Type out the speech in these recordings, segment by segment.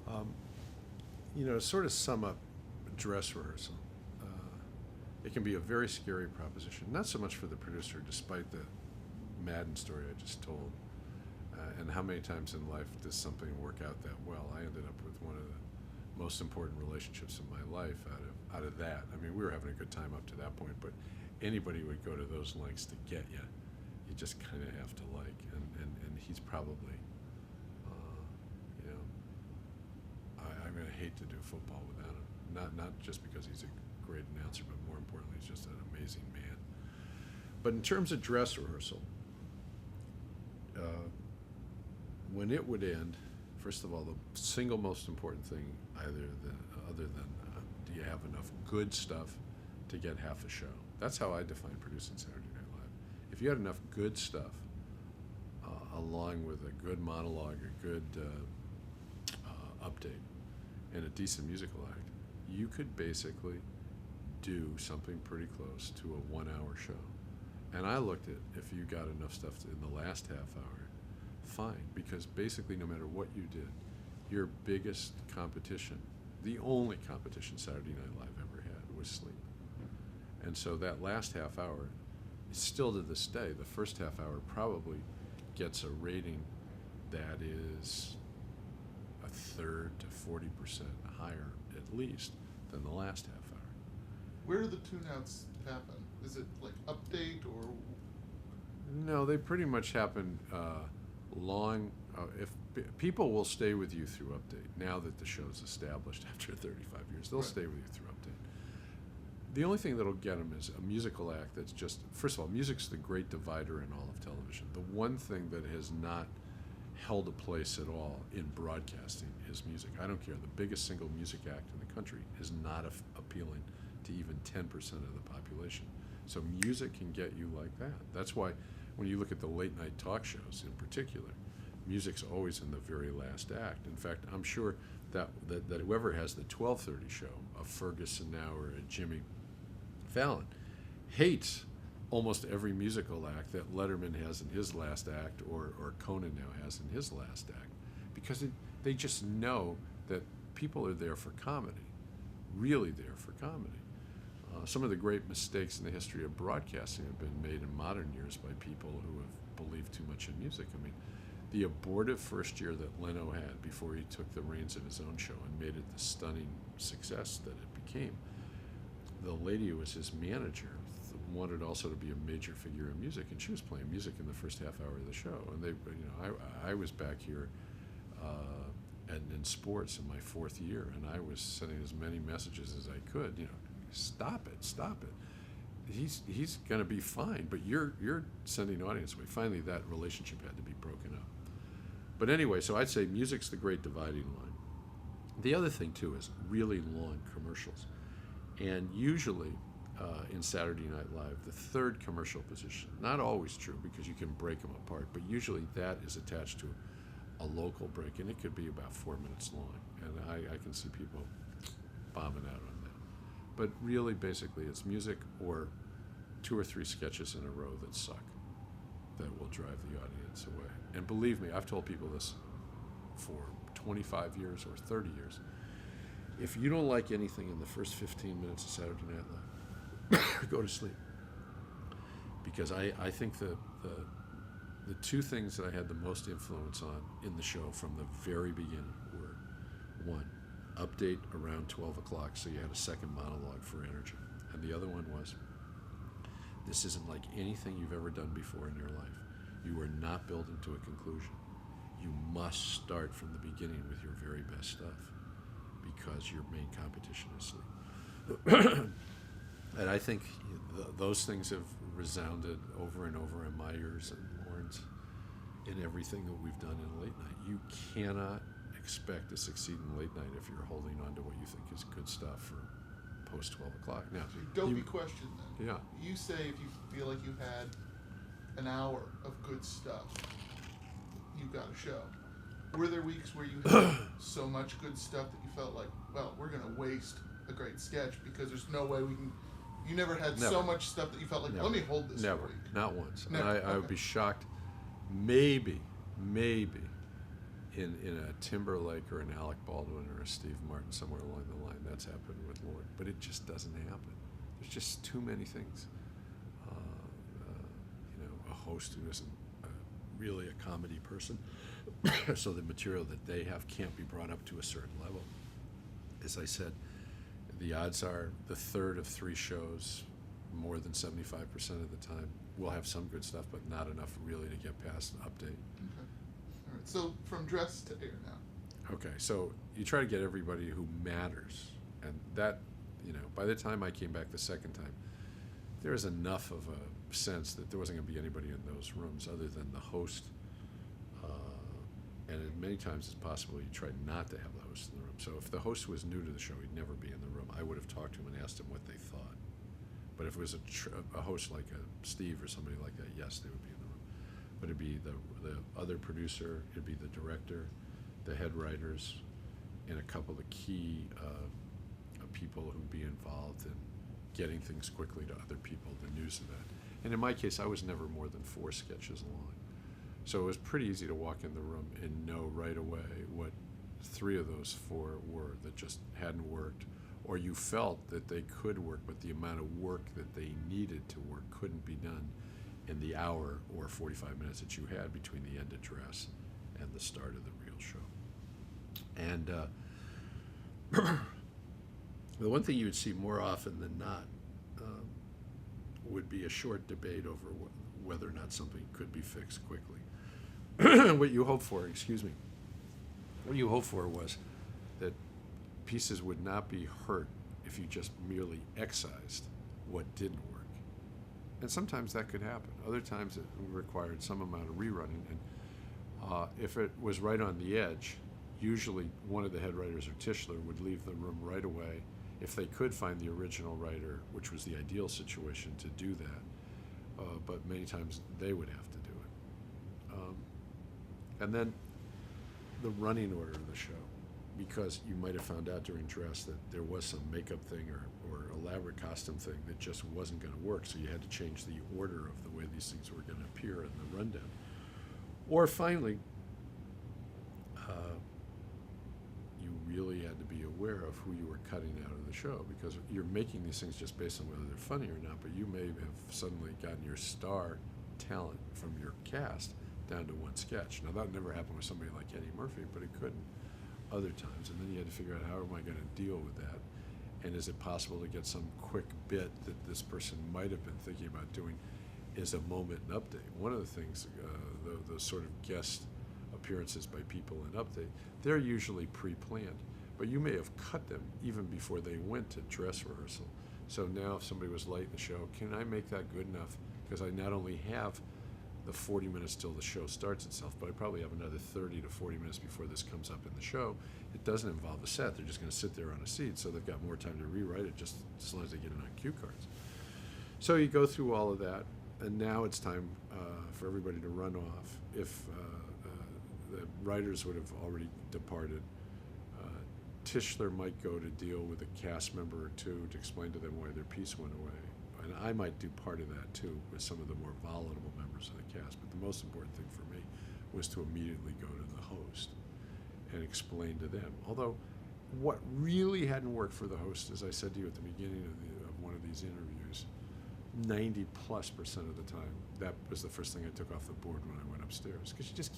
Um, to sort of sum up dress rehearsal, it can be a very scary proposition. Not so much for the producer, despite the Madden story I just told, and how many times in life does something work out that well. I ended up with one of the most important relationships in my life out of that. I mean, we were having a good time up to that point, but anybody would go to those lengths to get you. You just kind of have to like, and he's probably, I'm going to hate to do football without him. Not just because he's a great announcer, but more importantly, he's just an amazing man. But in terms of dress rehearsal, when it would end, first of all, the single most important thing, other than do you have enough good stuff to get half a show? That's how I define producing Saturday Night Live. If you had enough good stuff, along with a good monologue, a good update, and a decent musical act, you could basically do something pretty close to a 1 hour show. And I looked at if you got enough stuff in the last half hour, fine, because basically no matter what you did, your biggest competition, the only competition Saturday Night Live ever had, was sleep. And so that last half hour, still to this day, the first half hour probably gets a rating that is a third to 40% higher, at least, than the last half hour. Where do the tune-outs happen? Is it like update or? No, they pretty much happen long. If people will stay with you through update, now that the show's established after 35 years, they'll stay with you through update. The only thing that'll get them is a musical act that's just, first of all, music's the great divider in all of television. The one thing that has not held a place at all in broadcasting is music. I don't care. The biggest single music act in the country is not appealing to even 10% of the population. So music can get you like that. That's why when you look at the late night talk shows in particular, music's always in the very last act. In fact, I'm sure that whoever has the 12:30 show, a Ferguson now or a Jimmy Fallon, hates almost every musical act that Letterman has in his last act or Conan now has in his last act, because they just know that people are there for comedy, really there for comedy. Some of the great mistakes in the history of broadcasting have been made in modern years by people who have believed too much in music. I mean, the abortive first year that Leno had before he took the reins of his own show and made it the stunning success that it became, the lady who was his manager wanted also to be a major figure in music, and she was playing music in the first half hour of the show. And I was back here in sports in my fourth year, and I was sending as many messages as I could. Stop it. He's going to be fine, but you're sending audience away. Finally, that relationship had to be broken up. But anyway, so I'd say music's the great dividing line. The other thing too is really long commercials, and usually in Saturday Night Live, the third commercial position, not always true because you can break them apart, but usually that is attached to a local break, and it could be about 4 minutes long, and I can see people bombing out on that. But really, basically, it's music or 2 or 3 sketches in a row that suck, that will drive the audience away. And believe me, I've told people this for 25 years or 30 years. If you don't like anything in the first 15 minutes of Saturday Night Live, go to sleep. Because I think the 2 things that I had the most influence on in the show from the very beginning were, 1, update around 12 o'clock so you had a second monologue for energy. And the other one was, this isn't like anything you've ever done before in your life. You are not building to a conclusion. You must start from the beginning with your very best stuff, because your main competition is sleep. And I think those things have resounded over and over in my ears and Lauren's in everything that we've done in late night. You cannot expect to succeed in late night if you're holding on to what you think is good stuff for post 12 o'clock. Now, dopey question then. Yeah. You say if you feel like you had an hour of good stuff, you got a show. Were there weeks where you had so much good stuff that you felt like, well, we're going to waste a great sketch because there's no way we can... You never had so much stuff that you felt like, let me hold this for a week. Not once. Never. I would be shocked. Maybe in a Timberlake or an Alec Baldwin or a Steve Martin somewhere along the line. That's happened with Lord, but it just doesn't happen. There's just too many things. A host who isn't really a comedy person, so the material that they have can't be brought up to a certain level. As I said, the odds are the third of 3 shows, more than 75% of the time, will have some good stuff, but not enough really to get past update. Okay. All right. So from dress to air now. Okay, so you try to get everybody who matters, and that, by the time I came back the second time, there was enough of a sense that there wasn't going to be anybody in those rooms other than the host, and many times it's possible you try not to have the host in the room. So if the host was new to the show, he'd never be in the room. I would have talked to him and asked him what they thought. But if it was a host like a Steve or somebody like that, yes, they would be in the room. But it'd be the other producer, it'd be the director, the head writers, and a couple of key people who'd be involved in getting things quickly to other people, the news of that. And in my case, I was never more than 4 sketches long. So it was pretty easy to walk in the room and know right away what 3 of those 4 were that just hadn't worked, or you felt that they could work, but the amount of work that they needed to work couldn't be done in the hour or 45 minutes that you had between the end of dress and the start of the real show. And the one thing you would see more often than not would be a short debate over whether or not something could be fixed quickly. What you hope for, what you hope for was that pieces would not be hurt if you just merely excised what didn't work. And sometimes that could happen. Other times it required some amount of rerunning. And if it was right on the edge, usually one of the head writers or Tischler would leave the room right away if they could find the original writer, which was the ideal situation to do that. But many times they would have to do it. And then the running order of the show, because you might have found out during dress that there was some makeup thing or elaborate costume thing that just wasn't going to work, so you had to change the order of the way these things were going to appear in the rundown. Or finally, you really had to be aware of who you were cutting out of the show, because you're making these things just based on whether they're funny or not, but you may have suddenly gotten your star talent from your cast down to 1 sketch. Now, that never happened with somebody like Eddie Murphy, but it couldn't other times. And then you had to figure out, how am I going to deal with that? And is it possible to get some quick bit that this person might have been thinking about doing as a moment in Update? One of the things, the sort of guest appearances by people in Update, they're usually pre-planned, but you may have cut them even before they went to dress rehearsal. So now if somebody was late in the show, can I make that good enough? Because I not only have the 40 minutes till the show starts itself, but I probably have another 30 to 40 minutes before this comes up in the show. It doesn't involve a set. They're just going to sit there on a seat, so they've got more time to rewrite it just as long as they get it on cue cards. So you go through all of that, and now it's time for everybody to run off. If the writers would have already departed, Tischler might go to deal with a cast member or two to explain to them why their piece went away. And I might do part of that too with some of the more volatile members of the cast. But the most important thing for me was to immediately go to the host and explain to them. Although what really hadn't worked for the host, as I said to you at the beginning of one of these interviews, 90+% of the time, that was the first thing I took off the board when I went upstairs. Because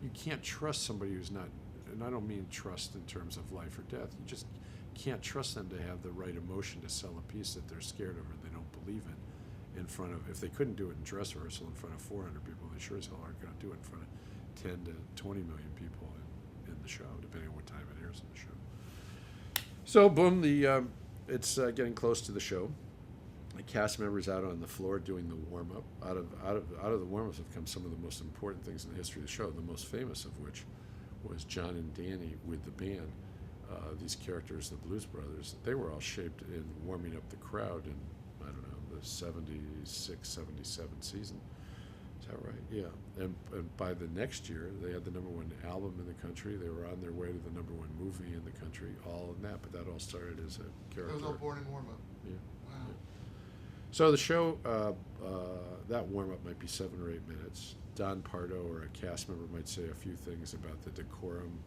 you can't trust somebody who's not, and I don't mean trust in terms of life or death, you just can't trust them to have the right emotion to sell a piece that they're scared of or they don't believe in front of, if they couldn't do it in dress rehearsal in front of 400 people, they sure as hell aren't going to do it in front of 10 to 20 million people in the show, depending on what time it airs in the show. So boom, it's getting close to the show. The cast members out on the floor doing the warm-up. Out of the warm-ups have come some of the most important things in the history of the show, the most famous of which was John and Danny with the band. These characters, the Blues Brothers, they were all shaped in warming up the crowd in, I don't know, the 76, 77 season. Is that right? Yeah. And by the next year, they had the #1 album in the country. They were on their way to the #1 movie in the country, all in that. But that all started as a character. It was all born in warm-up. Yeah. Wow. Yeah. So the show, that warm-up might be 7 or 8 minutes. Don Pardo or a cast member might say a few things about the decorum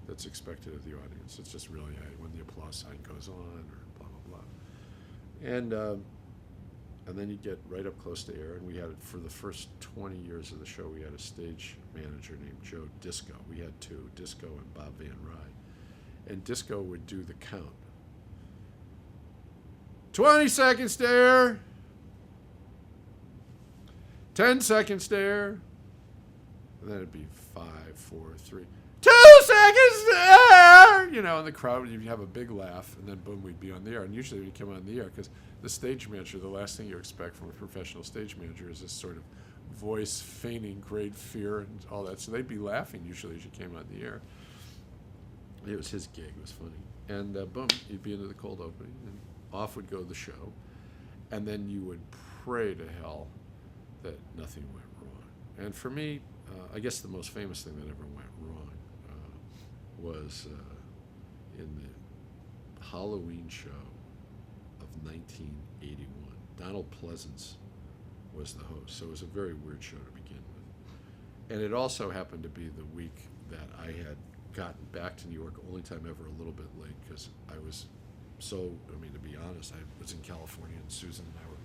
that's expected of the audience. It's just really when the applause sign goes on or blah, blah, blah. And then you get right up close to air, and we had, for the first 20 years of the show, we had a stage manager named Joe Disco. We had two, Disco and Bob Van Rye. And Disco would do the count. 20 seconds to air. 10 seconds to air. And then it'd be 5, 4, 3, 2 seconds to air! You know, in the crowd, you'd have a big laugh, and then boom, we'd be on the air. And usually when you come on the air, because the stage manager, the last thing you expect from a professional stage manager is this sort of voice feigning great fear and all that. So they'd be laughing usually as you came on the air. It was his gig. It was funny. And boom, you'd be into the cold opening, and off would go the show. And then you would pray to hell that nothing went wrong. And for me, I guess the most famous thing that ever went wrong was in the Halloween show of 1981. Donald Pleasance was the host, so it was a very weird show to begin with. And it also happened to be the week that I had gotten back to New York, only time ever a little bit late, because I was so, I mean, to be honest, I was in California, and Susan and I were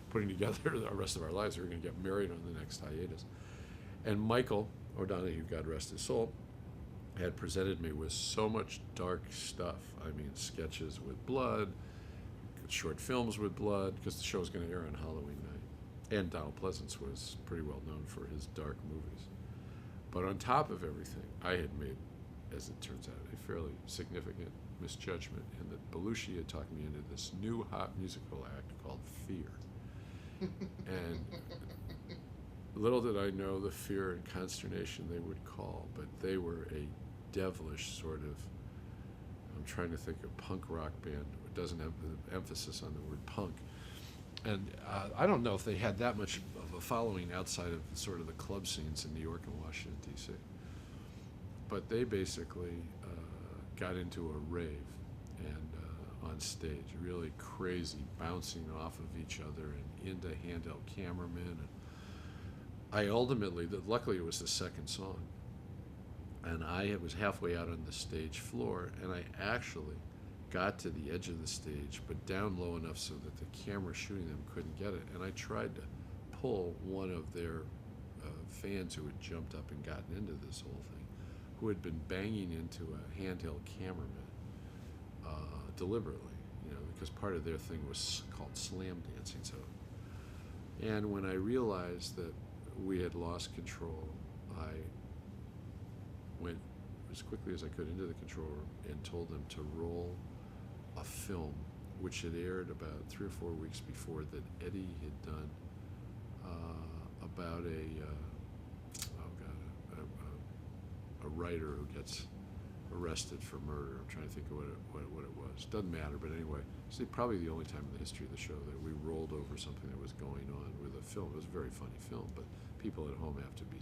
putting together the rest of our lives. We were going to get married on the next hiatus. And Michael O'Donoghue, God rest his soul, had presented me with so much dark stuff. I mean, sketches with blood, short films with blood, because the show was going to air on Halloween night. And Donald Pleasance was pretty well known for his dark movies. But on top of everything, I had made, as it turns out, a fairly significant misjudgment in that Belushi had talked me into this new hot musical act called Fear. And little did I know the fear and consternation they would call, but they were a devilish sort of, I'm trying to think of punk rock band. It doesn't have the emphasis on the word punk. And I don't know if they had that much of a following outside of sort of the club scenes in New York and Washington, D.C. But they basically got into a rave and on stage, really crazy, bouncing off of each other and into handheld cameramen. And I ultimately, luckily it was the second song, and I was halfway out on the stage floor, and I actually got to the edge of the stage, but down low enough so that the camera shooting them couldn't get it. And I tried to pull one of their fans who had jumped up and gotten into this whole thing, who had been banging into a handheld cameraman deliberately, you know, because part of their thing was called slam dancing. So, and when I realized that we had lost control, I went as quickly as I could into the control room and told them to roll a film which had aired about 3 or 4 weeks before that Eddie had done about a writer who gets arrested for murder. I'm trying to think of what it was. Doesn't matter, but anyway, it's probably the only time in the history of the show that we rolled over something that was going on with a film. It was a very funny film, but people at home had to be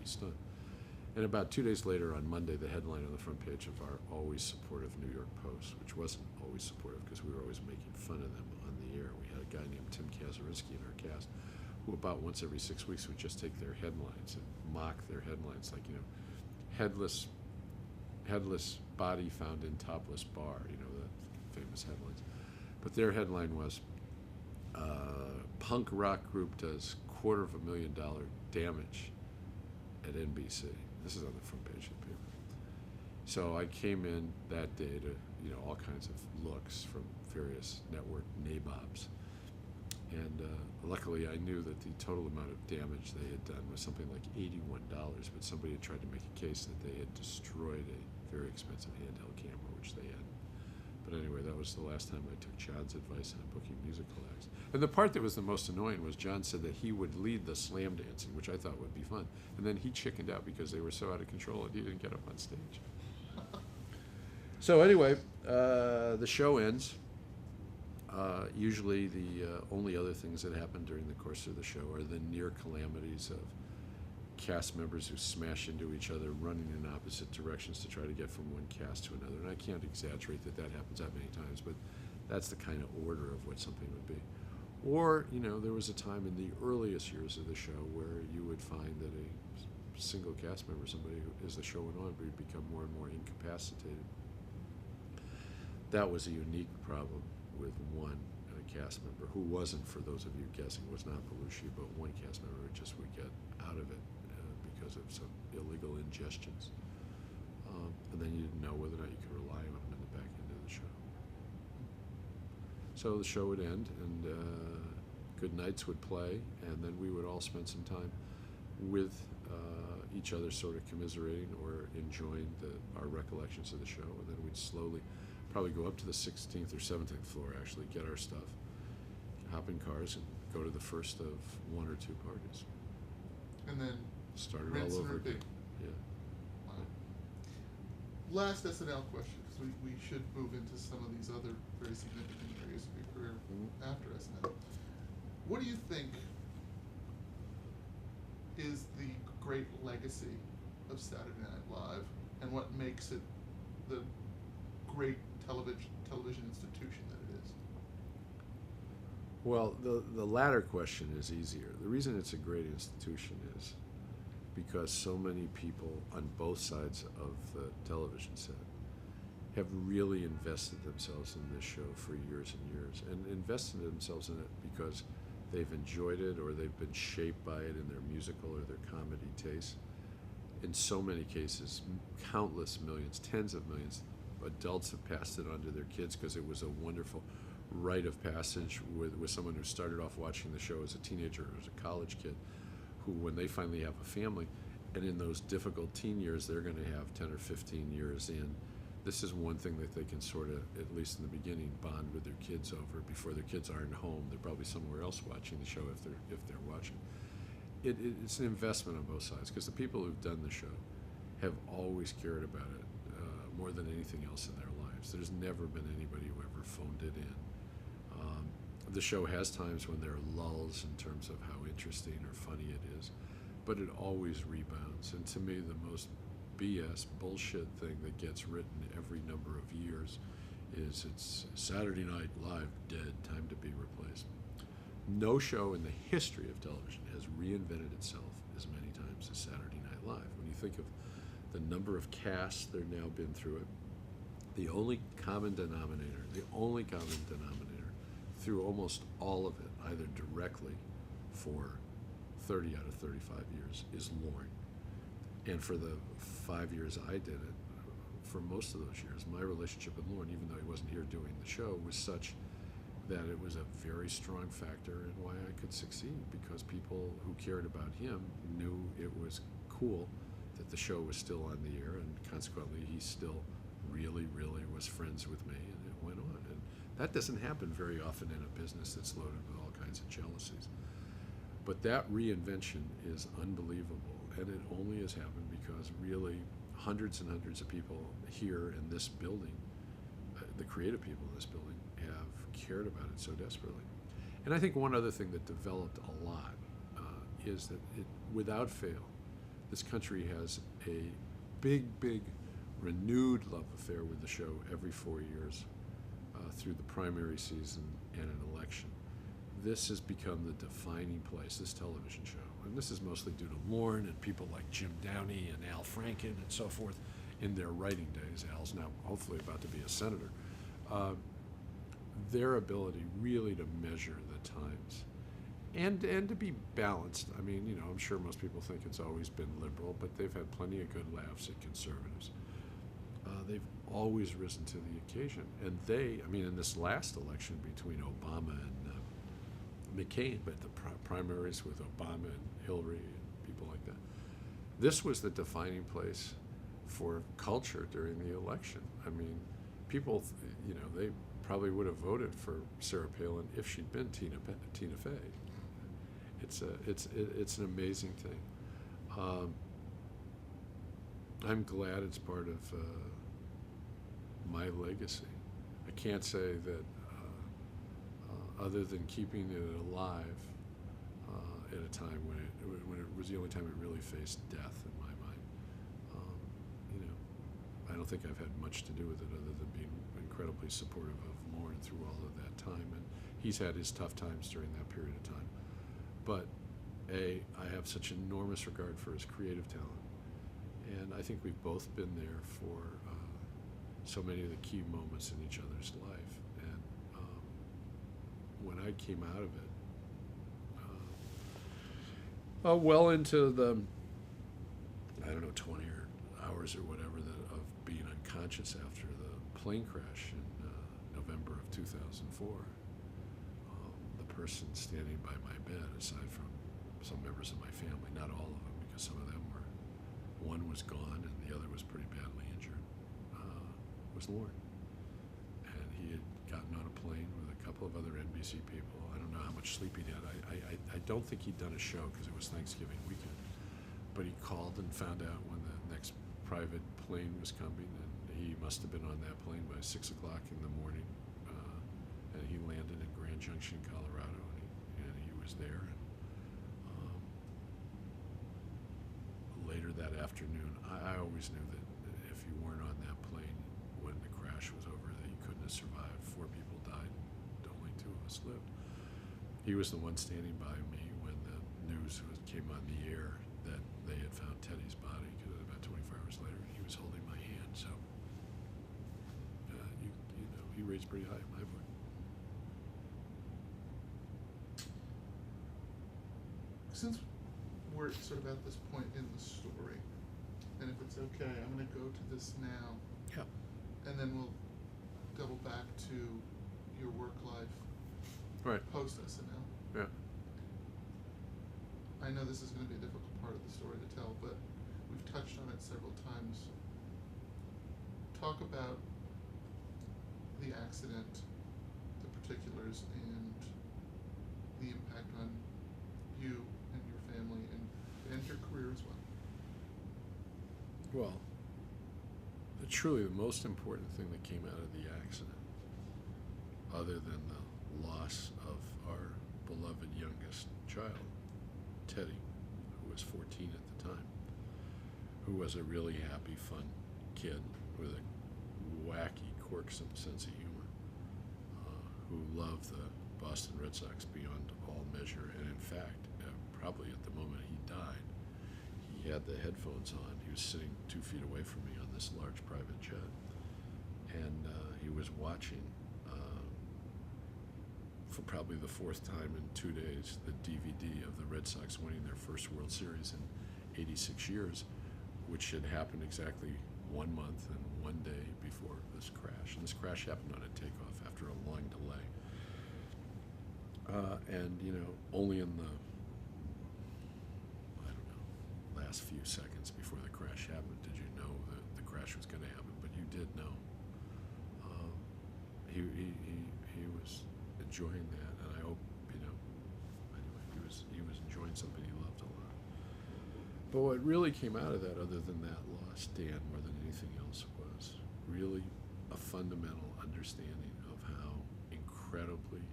stunned. And about 2 days later, on Monday, the headline on the front page of our always supportive New York Post, which wasn't always supportive because we were always making fun of them on the air. We had a guy named Tim Kazurinsky in our cast who about once every 6 weeks would just take their headlines and mock their headlines, like, you know, headless body found in topless bar, you know, the famous headlines. But their headline was, punk rock group does $250,000 damage at NBC. This is on the front page of the paper. So I came in that day to, you know, all kinds of looks from various network nabobs. And luckily I knew that the total amount of damage they had done was something like $81, but somebody had tried to make a case that they had destroyed a very expensive handheld camera, which they hadn't. But anyway, that was the last time I took John's advice on booking musical acts. And the part that was the most annoying was John said that he would lead the slam dancing, which I thought would be fun. And then he chickened out because they were so out of control and he didn't get up on stage. So anyway, the show ends. Usually the only other things that happen during the course of the show are the near calamities of cast members who smash into each other, running in opposite directions to try to get from one cast to another. And I can't exaggerate that happens that many times, but that's the kind of order of what something would be. Or, there was a time in the earliest years of the show where you would find that a single cast member, somebody who, as the show went on, would become more and more incapacitated. That was a unique problem with one cast member who wasn't, for those of you guessing, was not Belushi, but one cast member who just would get out of it because of some illegal ingestions. And then you didn't know whether or not you could rely on him in the back end of the show. So the show would end, and good nights would play, and then we would all spend some time with each other, sort of commiserating or enjoying our recollections of the show, and then we'd slowly probably go up to the 16th or 17th floor, actually, get our stuff, hop in cars, and go to the first of one or two parties. And then Start it rinse all and over repeat. again. Yeah. Wow. Last SNL question, because we should move into some of these other very significant areas of your career after SNL. What do you think is the great legacy of Saturday Night Live, and what makes it the great television institution that it is? Well, the latter question is easier. The reason it's a great institution is because so many people on both sides of the television set have really invested themselves in this show for years and years, and invested themselves in it because they've enjoyed it or they've been shaped by it in their musical or their comedy tastes. In so many cases, countless millions, tens of millions, adults have passed it on to their kids because it was a wonderful rite of passage with someone who started off watching the show as a teenager or as a college kid, who, when they finally have a family, and in those difficult teen years, they're going to have 10 or 15 years in, this is one thing that they can sort of, at least in the beginning, bond with their kids over before their kids aren't home. They're probably somewhere else watching the show if they're watching. It's an investment on both sides, because the people who've done the show have always cared about it more than anything else in their lives. There's never been anybody who ever phoned it in. The show has times when there are lulls in terms of how interesting or funny it is, but it always rebounds. And to me, the most BS bullshit thing that gets written every number of years is it's Saturday Night Live dead, time to be replaced. No show in the history of television has reinvented itself as many times as Saturday Night Live. When you think of the number of casts that have now been through it, the only common denominator through almost all of it, either directly for 30 out of 35 years, is Lorne. And for the 5 years I did it, for most of those years, my relationship with Lorne, even though he wasn't here doing the show, was such that it was a very strong factor in why I could succeed, because people who cared about him knew it was cool that the show was still on the air, and consequently he still really, really was friends with me, and it went on. And that doesn't happen very often in a business that's loaded with all kinds of jealousies. But that reinvention is unbelievable, and it only has happened because really hundreds and hundreds of people here in this building, the creative people in this building, have cared about it so desperately. And I think one other thing that developed a lot is that without fail, this country has a big, renewed love affair with the show every 4 years through the primary season and an election. This has become the defining place, this television show. And this is mostly due to Lorne and people like Jim Downey and Al Franken and so forth in their writing days. Al's now hopefully about to be a senator. Their ability really to measure the times and to be balanced. I mean, I'm sure most people think it's always been liberal, but they've had plenty of good laughs at conservatives. They've always risen to the occasion. And in this last election between Obama and McCain, but the primaries with Obama and Hillary and people like that, this was the defining place for culture during the election. I mean, people, they probably would have voted for Sarah Palin if she'd been Tina Fey. It's an amazing thing. I'm glad it's part of my legacy. I can't say that other than keeping it alive at a time when it was the only time it really faced death in my mind. I don't think I've had much to do with it other than being incredibly supportive of Lorne through all of that time. And he's had his tough times during that period of time. But I have such enormous regard for his creative talent, and I think we've both been there for so many of the key moments in each other's life. And when I came out of it, well into the, I don't know, 20 hours or whatever of being unconscious after the plane crash in November of 2004, the person standing by my bed, aside from some members of my family, not all of them, because some of them were, one was gone and the other was pretty badly injured, was Lorne. And he had gotten on a plane with a couple of other NBC people. I don't know how much sleep he'd had. I don't think he'd done a show because it was Thanksgiving weekend. But he called and found out when the next private plane was coming, and he must have been on that plane by 6 o'clock in the morning. And he landed in Grand Junction, Colorado, and he was there. And, later that afternoon, I always knew that if you weren't on that plane when the crash was over, that you couldn't have survived. 4 people died, only 2 of us lived. He was the one standing by me when the news came on the air that they had found Teddy's body, because about 24 hours later, he was holding my hand. So, you know, he rates pretty high in my book. Since we're sort of at this point in the story, and if it's okay, I'm going to go to this now, Yeah. and then we'll double back to your work life Right. post SNL. Yeah. I know this is going to be a difficult part of the story to tell, but we've touched on it several times. Talk about the accident, the particulars, and the impact on you and your family and your career as well. Well, truly the most important thing that came out of the accident, other than the loss of our beloved youngest child, Teddy, who was 14 at the time, who was a really happy, fun kid with a wacky, quirksome sense of humor, who loved the Boston Red Sox beyond all measure. And in fact, probably at the moment he died, he had the headphones on. He was sitting 2 feet away from me on this large private jet, and he was watching, for probably the 4th time in 2 days, the DVD of the Red Sox winning their first World Series in 86 years, which had happened exactly 1 month and 1 day before this crash. And this crash happened on a takeoff after a long delay. And, you know, only in the, I don't know, last few seconds before the crash happened did you know that the crash was going to happen, but you did know. He was enjoying that, and I hope, you know, anyway, he was enjoying something he loved a lot. But what really came out of that, other than that loss, Dan, more than anything else, was really a fundamental understanding of how incredibly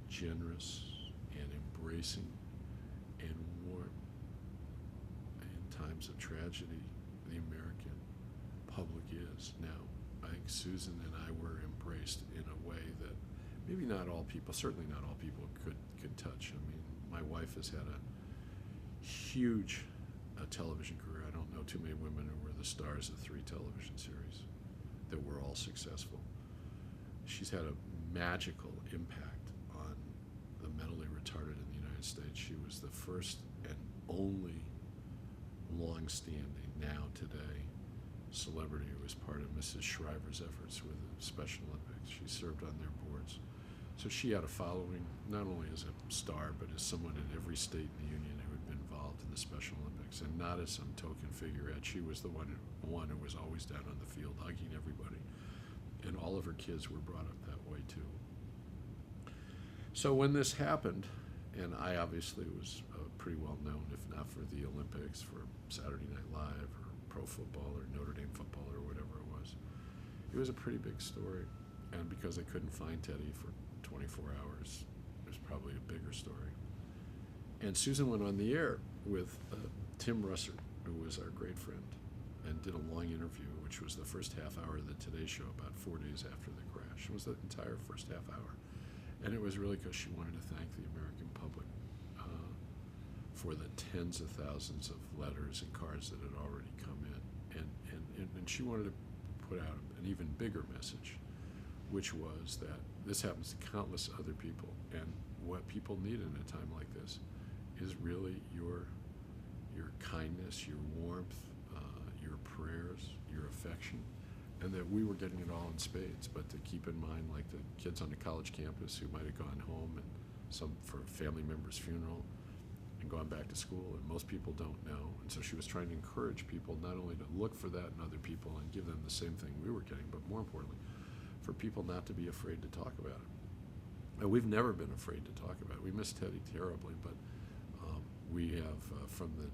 generous and embracing and warm in times of tragedy the American public is. Now, I think Susan and I were embraced in a way that maybe not all people, certainly not all people could touch. I mean, my wife has had a huge television career. I don't know too many women who were the stars of 3 television series that were all successful. She's had a magical impact on the mentally retarded in the United States. She was the first and only long-standing, now today, celebrity who was part of Mrs. Shriver's efforts with the Special Olympics. She served on their boards. So she had a following, not only as a star, but as someone in every state in the Union who had been involved in the Special Olympics, and not as some token figurehead. She was the one who was always down on the field hugging everybody. And all of her kids were brought up that way too. So when this happened, and I obviously was pretty well known, if not for the Olympics, for Saturday Night Live or pro football or Notre Dame football or whatever it was a pretty big story. And because I couldn't find Teddy for 24 hours, it was probably a bigger story. And Susan went on the air with Tim Russert, who was our great friend, and did a long interview, which was the first half hour of the Today Show, about 4 days after the crash. It was the entire first half hour. And it was really because she wanted to thank the American public for the tens of thousands of letters and cards that had already come in. And she wanted to put out an even bigger message, which was that this happens to countless other people. And what people need in a time like this is really your kindness, your warmth, your prayers, your affection, and that we were getting it all in spades. But to keep in mind, like the kids on the college campus who might have gone home and some for a family member's funeral and gone back to school, and most people don't know. And so she was trying to encourage people not only to look for that in other people and give them the same thing we were getting, but more importantly, for people not to be afraid to talk about it. And we've never been afraid to talk about it. We miss Teddy terribly, but we have, from the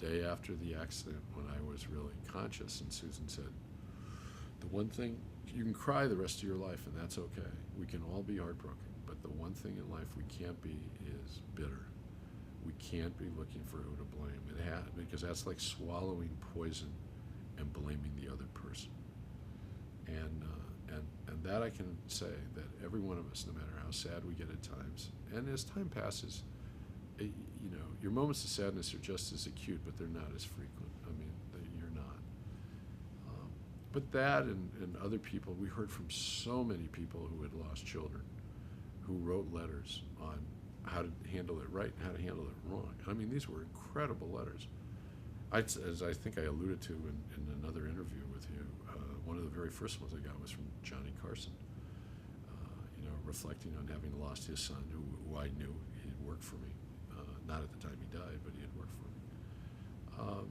day after the accident when I was really conscious, and Susan said, the one thing, you can cry the rest of your life and that's okay. We can all be heartbroken, but the one thing in life we can't be is bitter. We can't be looking for who to blame. Because that's like swallowing poison and blaming the other person. And that I can say that every one of us, no matter how sad we get at times, and as time passes, your moments of sadness are just as acute, but they're not as frequent. I mean, you're not. But that and other people, we heard from so many people who had lost children, who wrote letters on how to handle it right and how to handle it wrong. I mean, these were incredible letters. As I think I alluded to in another interview with you, one of the very first ones I got was from Johnny Carson, reflecting on having lost his son, who I knew. He had worked for me. Not at the time he died, but he had worked for me.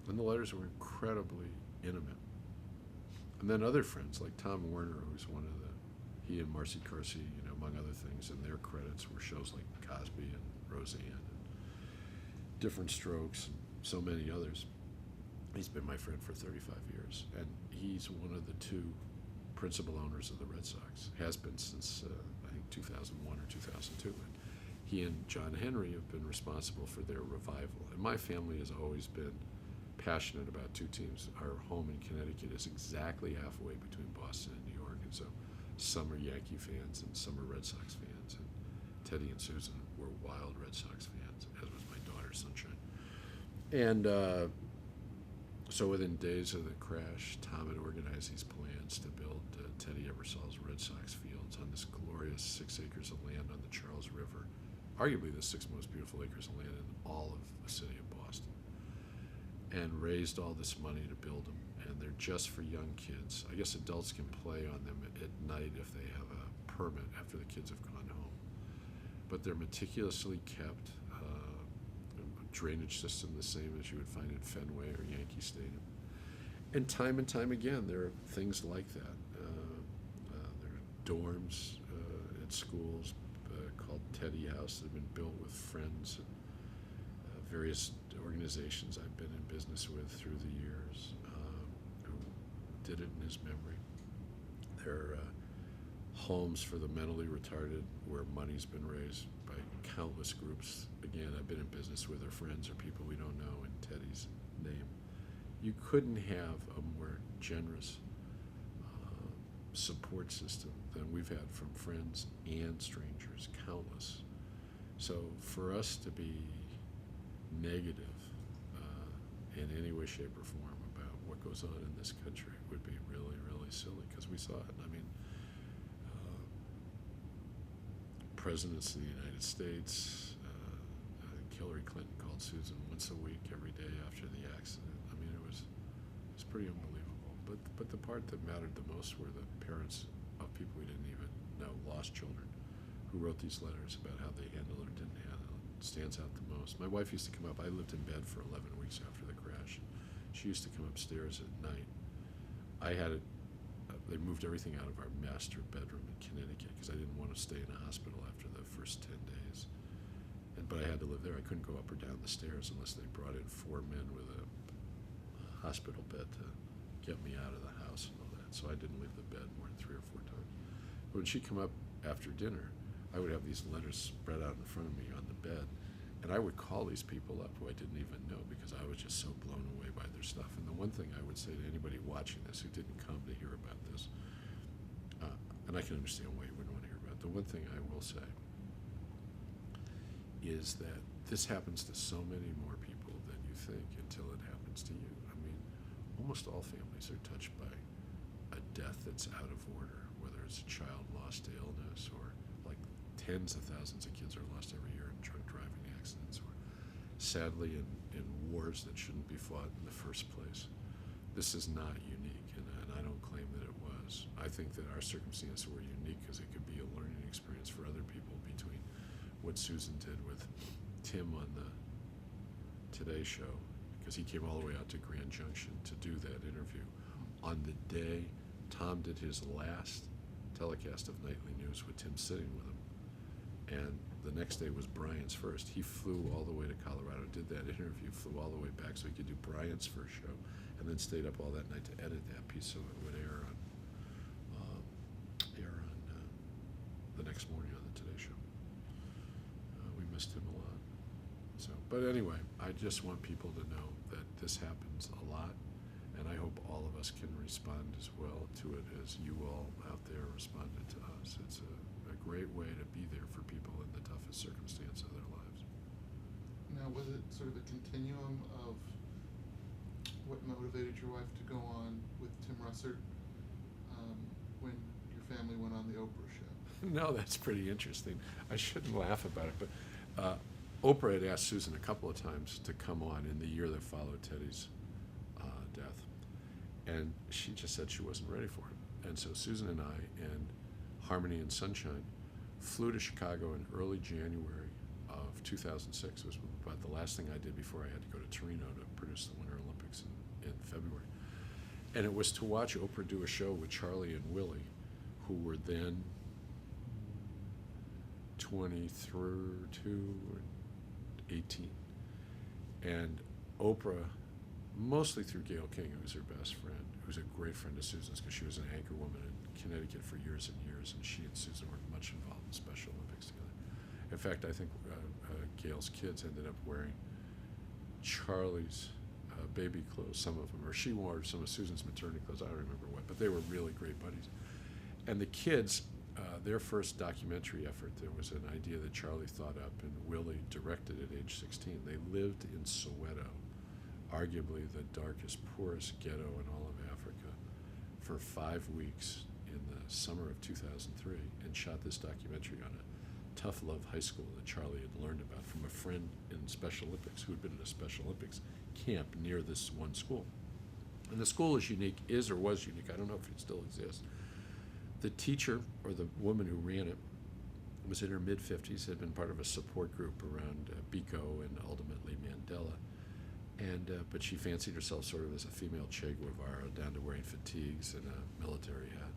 And the letters were incredibly intimate. And then other friends like Tom Werner, who's he and Marcy Carsey, among other things, and their credits were shows like Cosby and Roseanne and Different Strokes and so many others. He's been my friend for 35 years, and he's one of the two principal owners of the Red Sox. Has been since, I think, 2001 or 2002. And he and John Henry have been responsible for their revival. And my family has always been passionate about two teams. Our home in Connecticut is exactly halfway between Boston and New York, and so some are Yankee fans and some are Red Sox fans. And Teddy and Susan were wild Red Sox fans, as was my daughter, Sunshine. And so within days of the crash, Tom had organized these plans to build Teddy Ebersol's Red Sox fields on this glorious 6 acres of land on the Charles River, arguably the 6 most beautiful acres of land in all of the city of Boston, and raised all this money to build them. And they're just for young kids. I guess adults can play on them at night if they have a permit after the kids have gone home. But they're meticulously kept. Drainage system the same as you would find in Fenway or Yankee Stadium. And time again, there are things like that. There are dorms at schools called Teddy House that have been built with friends and various organizations I've been in business with through the years who did it in his memory. There are homes for the mentally retarded where money's been raised by countless groups. Again, I've been in business with our friends or people we don't know in Teddy's name. You couldn't have a more generous support system than we've had from friends and strangers, countless. So for us to be negative in any way, shape, or form about what goes on in this country would be really, really silly, because we saw it. I mean, presidents of the United States, I think Hillary Clinton called Susan once a week, every day after the accident. I mean, it was pretty unbelievable. But the part that mattered the most were the parents of people we didn't even know, lost children, who wrote these letters about how they handled it or didn't handle it. It stands out the most. My wife used to come up. I lived in bed for 11 weeks after the crash. She used to come upstairs at night. I had it. They moved everything out of our master bedroom in Connecticut because I didn't want to stay in a hospital after the first 10 days. But I had to live there. I couldn't go up or down the stairs unless they brought in 4 men with a hospital bed to get me out of the house and all that. So I didn't leave the bed more than 3 or 4 times. But when she'd come up after dinner, I would have these letters spread out in front of me on the bed. And I would call these people up who I didn't even know because I was just so blown away by their stuff. And the one thing I would say to anybody watching this who didn't come to hear about this, and I can understand why you wouldn't want to hear about it, the the one thing I will say is that this happens to so many more people than you think until it happens to you. I mean, almost all families are touched by a death that's out of order, whether it's a child lost to illness or like tens of thousands of kids are lost every year in drunk driving accidents or sadly in wars that shouldn't be fought in the first place. This is not unique, and I don't claim that it was. I think that our circumstances were unique because it could be a learning experience for other people between what Susan did with Tim on the Today Show, because he came all the way out to Grand Junction to do that interview. On the day Tom did his last telecast of Nightly News with Tim sitting with him, and the next day was Brian's first. He flew all the way to Colorado, did that interview, flew all the way back so he could do Brian's first show, and then stayed up all that night to edit that piece so it would air on the next morning on the Today Show. We missed him a lot. So, but anyway, I just want people to know that this happens a lot, and I hope all of us can respond as well to it as you all out there responded to us. It's a great way to be there for people in the toughest circumstance of their lives. Now, was it sort of a continuum of what motivated your wife to go on with Tim Russert when your family went on the Oprah show? No, that's pretty interesting. I shouldn't laugh about it, but Oprah had asked Susan a couple of times to come on in the year that followed Teddy's death, and she just said she wasn't ready for it. And so Susan and I and Harmony and Sunshine flew to Chicago in early January of 2006. It was about the last thing I did before I had to go to Torino to produce the Winter Olympics in February. And it was to watch Oprah do a show with Charlie and Willie, who were then 22 or 18. And Oprah, mostly through Gayle King, who was her best friend, who's a great friend of Susan's because she was an anchor woman in Connecticut for years and years, and she and Susan were much involved in Special Olympics together. In fact, I think Gayle's kids ended up wearing Charlie's baby clothes, some of them, or she wore some of Susan's maternity clothes, I don't remember what, but they were really great buddies. And the kids, their first documentary effort, there was an idea that Charlie thought up and Willie directed at age 16. They lived in Soweto, arguably the darkest, poorest ghetto in all of Africa, for 5 weeks in the summer of 2003, and shot this documentary on a tough love high school that Charlie had learned about from a friend in Special Olympics who had been at a Special Olympics camp near this one school. And the school is unique, is or was unique, I don't know if it still exists. The teacher, or the woman who ran it, was in her mid-50s, had been part of a support group around Biko and ultimately Mandela. And but she fancied herself sort of as a female Che Guevara, down to wearing fatigues and a military hat.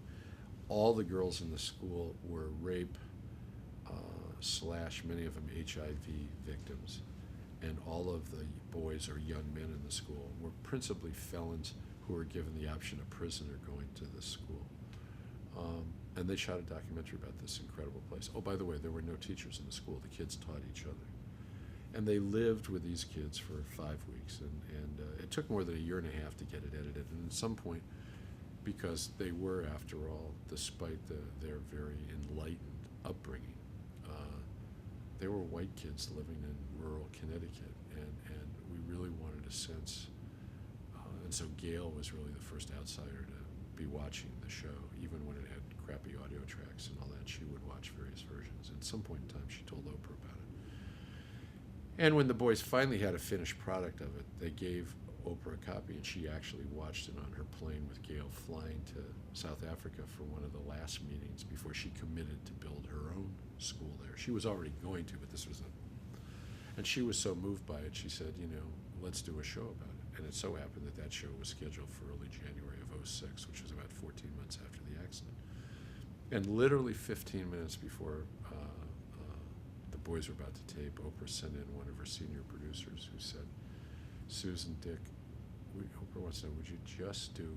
All the girls in the school were rape / many of them HIV victims, and all of the boys or young men in the school were principally felons who were given the option of prison or going to the school. And they shot a documentary about this incredible place. Oh, by the way, there were no teachers in the school. The kids taught each other. And they lived with these kids for 5 weeks. And it took more than a year and a half to get it edited. And at some point, because they were, after all, despite their very enlightened upbringing, they were white kids living in rural Connecticut. And we really wanted a sense. And so Gayle was really the first outsider to be watching the show, even when it had crappy audio tracks and all that. She would watch various versions. At some point in time, she told Oprah about it. And when the boys finally had a finished product of it, they gave Oprah a copy, and she actually watched it on her plane with Gayle flying to South Africa for one of the last meetings before she committed to build her own school there. She was already going to, but this was and she was so moved by it, she said, let's do a show about it. And it so happened that show was scheduled for early January of 2006, which was about 14 months after the accident. And literally 15 minutes before the boys were about to tape, Oprah sent in one of her senior producers who said, Susan, Dick, Oprah wants to know, would you just do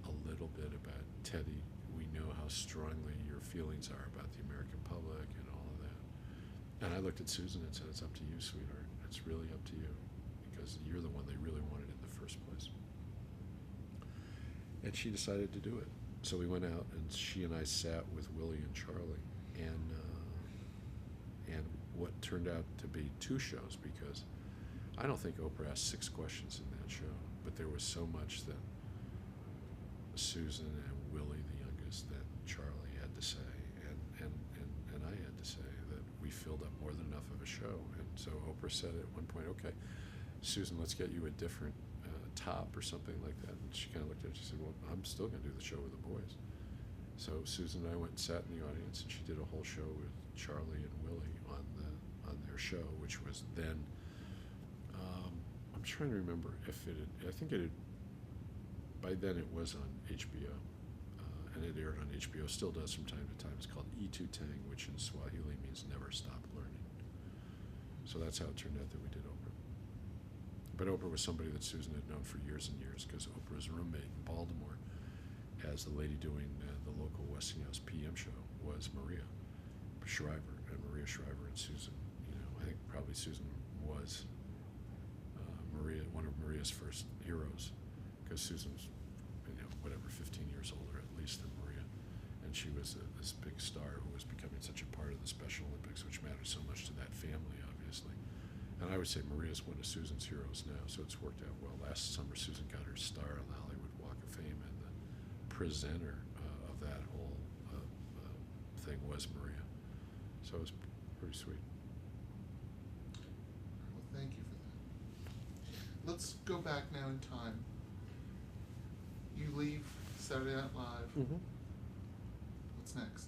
a little bit about Teddy? We know how strongly your feelings are about the American public and all of that. And I looked at Susan and said, it's up to you, sweetheart. It's really up to you, because you're the one they really wanted in the first place. And she decided to do it. So we went out, and she and I sat with Willie and Charlie and what turned out to be 2 shows, because I don't think Oprah asked 6 questions in that show, but there was so much that Susan and Willie, the youngest, that Charlie had to say, and I had to say, that we filled up more than enough of a show. And so Oprah said at one point, okay, Susan, let's get you a different top or something like that. And she kind of looked at it, she said, well, I'm still going to do the show with the boys. So Susan and I went and sat in the audience, and she did a whole show with Charlie and Willie on their show, which was then, I'm trying to remember if it had, I think it had, by then it was on HBO, and it aired on HBO, still does from time to time. It's called Itu Tang, which in Swahili means never stop learning. So that's how it turned out that we did Oprah. But Oprah was somebody that Susan had known for years and years, because Oprah's roommate in Baltimore, as the lady doing the local Westinghouse PM show, was Maria Shriver. And Maria Shriver and Susan, I think probably Susan was one of Maria's first heroes, because Susan's, 15 years older at least than Maria. And she was this big star who was becoming such a part of the Special Olympics, which matters so much to that family, obviously. And I would say Maria's one of Susan's heroes now, so it's worked out well. Last summer, Susan got her star on the Hollywood Walk of Fame, and the presenter of that whole thing was Maria. So it was pretty sweet. Well, thank you for that. Let's go back now in time. You leave Saturday Night Live. Mm-hmm. What's next?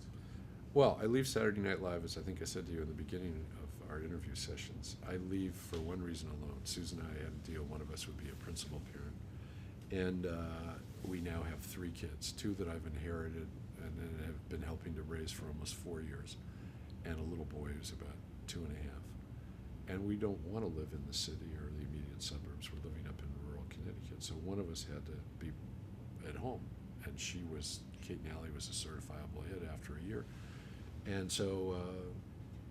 Well, I leave Saturday Night Live, as I think I said to you in the beginning of our interview sessions. I leave for one reason alone. Susan and I had a deal. One of us would be a principal parent. And we now have 3 kids, 2 that I've inherited and then have been helping to raise for almost 4 years, and a little boy who's about 2.5. And we don't want to live in the city or the immediate suburbs. We're living up in rural Connecticut. So one of us had to be at home, and Kate Nally was a certifiable hit after a year. And so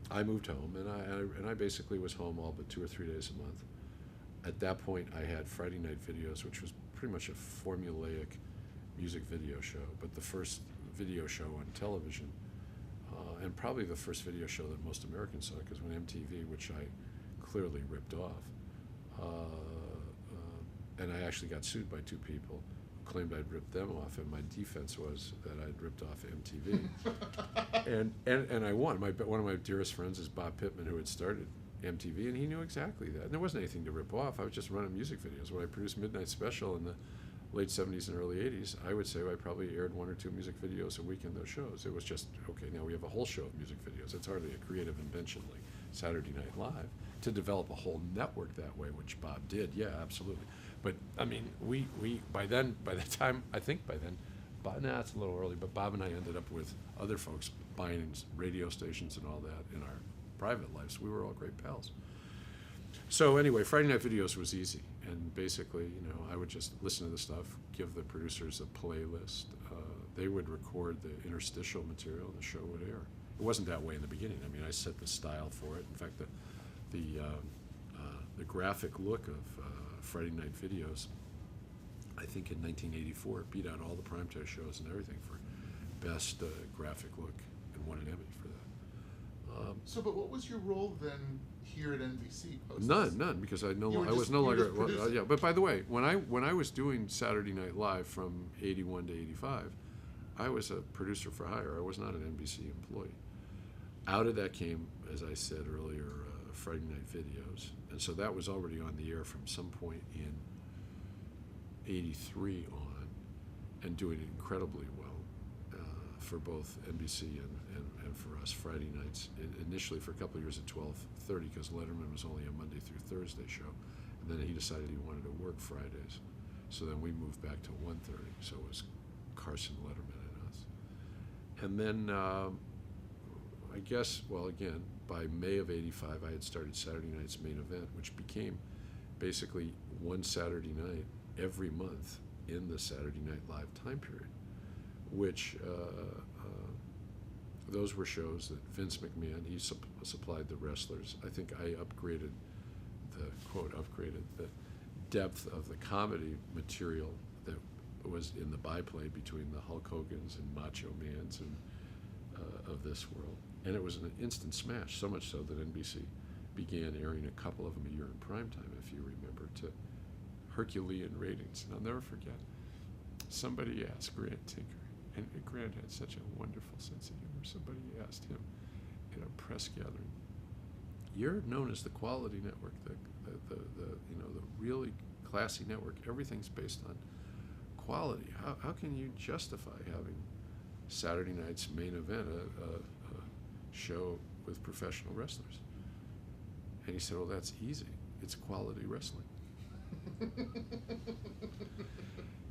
I moved home, and I basically was home all but 2 or 3 days a month. At that point, I had Friday Night Videos, which was pretty much a formulaic music video show, but the first video show on television, and probably the first video show that most Americans saw, because when MTV, which I clearly ripped off, and I actually got sued by 2 people who claimed I'd ripped them off, and my defense was that I'd ripped off MTV. and I won. One of my dearest friends is Bob Pittman, who had started MTV, and he knew exactly that. And there wasn't anything to rip off. I was just running music videos. When I produced Midnight Special in the late 70s and early 80s, I would say I probably aired 1 or 2 music videos a week in those shows. It was just, okay, now we have a whole show of music videos. It's hardly a creative invention like Saturday Night Live. To develop a whole network that way, which Bob did, yeah, absolutely. But, I mean, we by then, it's a little early, but Bob and I ended up with other folks buying radio stations and all that in our private lives. We were all great pals. So anyway, Friday Night Videos was easy. And basically, I would just listen to the stuff, give the producers a playlist. They would record the interstitial material, and the show would air. It wasn't that way in the beginning. I mean, I set the style for it. In fact, the graphic look of Friday Night Videos, I think in 1984, beat out all the primetime shows and everything for best graphic look, and won an Emmy for that. But what was your role then here at NBC? None, because I was no longer. Yeah, but by the way, when I was doing Saturday Night Live from '81 to '85, I was a producer for hire. I was not an NBC employee. Out of that came, as I said earlier, Friday Night Videos, and so that was already on the air from some point in '83 on, and doing it incredibly well for both NBC and for us Friday nights. Initially for a couple of years at 12:30, because Letterman was only a Monday through Thursday show, and then he decided he wanted to work Fridays, so then we moved back to 1:30. So it was Carson, Letterman, and us. And then I guess, well, again, by May of '85, I had started Saturday Night's Main Event, which became basically one Saturday night every month in the Saturday Night Live time period, which those were shows that Vince McMahon, he supplied the wrestlers. I think I upgraded the depth of the comedy material that was in the byplay between the Hulk Hogans and Macho Mans and of this world. And it was an instant smash, so much so that NBC began airing a couple of them a year in primetime, if you remember, to Herculean ratings. And I'll never forget, somebody asked Grant Tinker, and Grant had such a wonderful sense of humor. Somebody asked him in a press gathering, "You're known as the quality network, the really classy network. Everything's based on quality. How can you justify having Saturday night's main event, a show with professional wrestlers?" And he said, "Well, that's easy. It's quality wrestling."